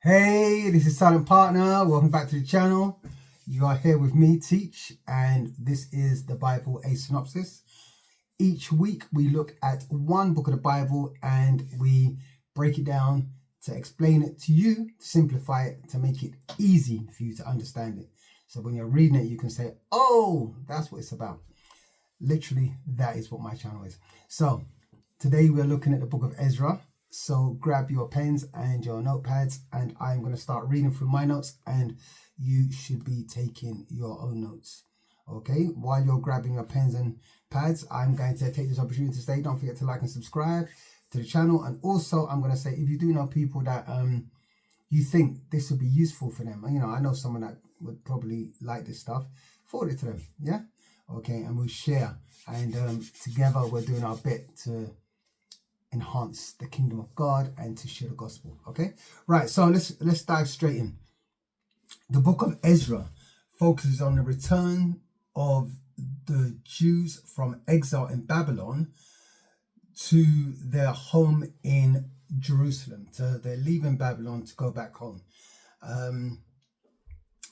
Hey, this is Silent Partner. Welcome back to the channel. You are here with me, Teach, and this is the Bible, a Synopsis. Each week we look at one book of the Bible and we break it down to explain it to you, to simplify it, to make it easy for you to understand it. So when you're reading it, you can say, oh, that's what it's about. Literally, that is what my channel is. So today we're looking at the book of Ezra. So grab your pens and your notepads and I'm going to start reading through my notes and you should be taking your own notes. Okay, while you're grabbing your pens and pads, I'm going to take this opportunity to say don't forget to like and subscribe to the channel. And also I'm going to say if you do know people that you think this would be useful for them, you know, I know someone that would probably like this stuff, forward it to them. Yeah, okay, and we'll share and together we're doing our bit to enhance the kingdom of God and to share the gospel. Okay, right, so let's dive straight in. The book of Ezra focuses on the return of the Jews from exile in Babylon to their home in Jerusalem. They're leaving Babylon to go back home.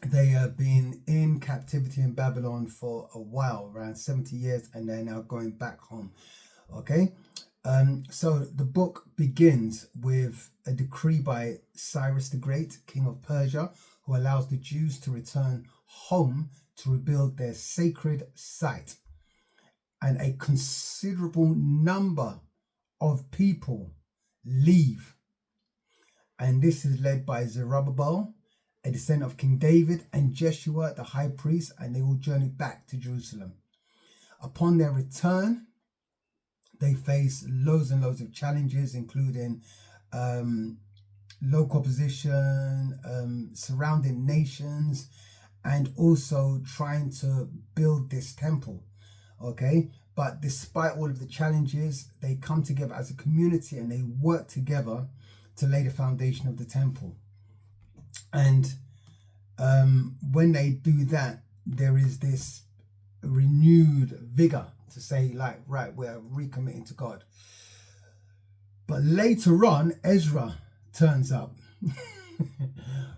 They have been in captivity in Babylon for a while, around 70 years, and they're now going back home. Okay, so the book begins with a decree by Cyrus the Great, king of Persia, who allows the Jews to return home to rebuild their sacred site. And a considerable number of people leave. And this is led by Zerubbabel, a descendant of King David, and Jeshua, the high priest, and they will journey back to Jerusalem. Upon their return, they face loads and loads of challenges, including local opposition, surrounding nations, and also trying to build this temple. Okay, but despite all of the challenges, they come together as a community and they work together to lay the foundation of the temple. And when they do that, there is this renewed vigor to say, like, right, we're recommitting to God. But later on, Ezra turns up.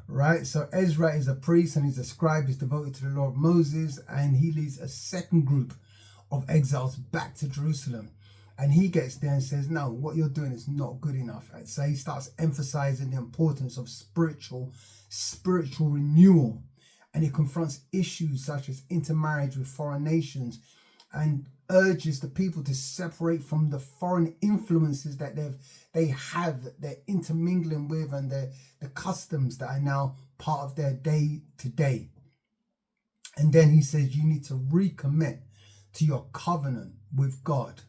Right, so Ezra is a priest and he's a scribe, he's devoted to the law of Moses, and he leads a second group of exiles back to Jerusalem. And he gets there and says, no, what you're doing is not good enough. And so he starts emphasizing the importance of spiritual renewal. And he confronts issues such as intermarriage with foreign nations and urges the people to separate from the foreign influences that they're intermingling with, and the customs that are now part of their day to day. And then he says you need to recommit to your covenant with God.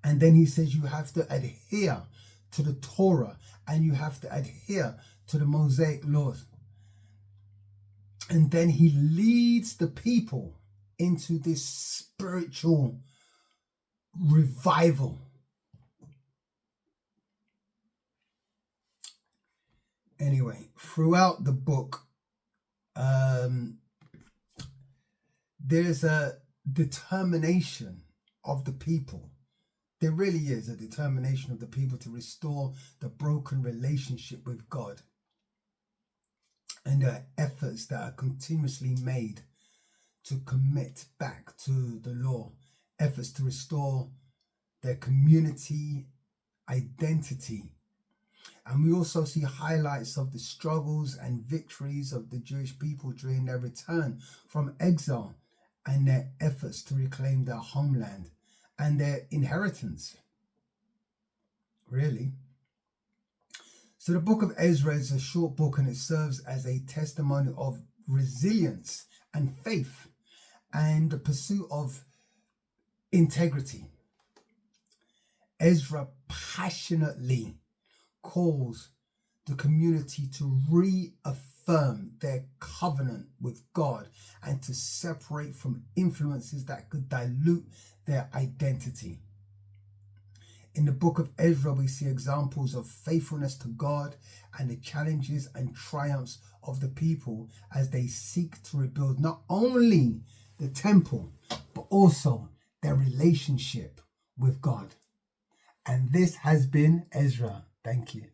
And then he says you have to adhere to the Torah and you have to adhere to the Mosaic laws. And then he leads the people into this spiritual revival. Anyway, throughout the book, there's a determination of the people. There really is a determination of the people to restore the broken relationship with God. And there are efforts that are continuously made to commit back to the law, efforts to restore their community identity. And we also see highlights of the struggles and victories of the Jewish people during their return from exile and their efforts to reclaim their homeland and their inheritance, really. So the book of Ezra is a short book and it serves as a testimony of resilience and faith and the pursuit of integrity. Ezra passionately calls the community to reaffirm their covenant with God and to separate from influences that could dilute their identity. In the book of Ezra, we see examples of faithfulness to God and the challenges and triumphs of the people as they seek to rebuild not only the temple, but also their relationship with God. And this has been Ezra. Thank you.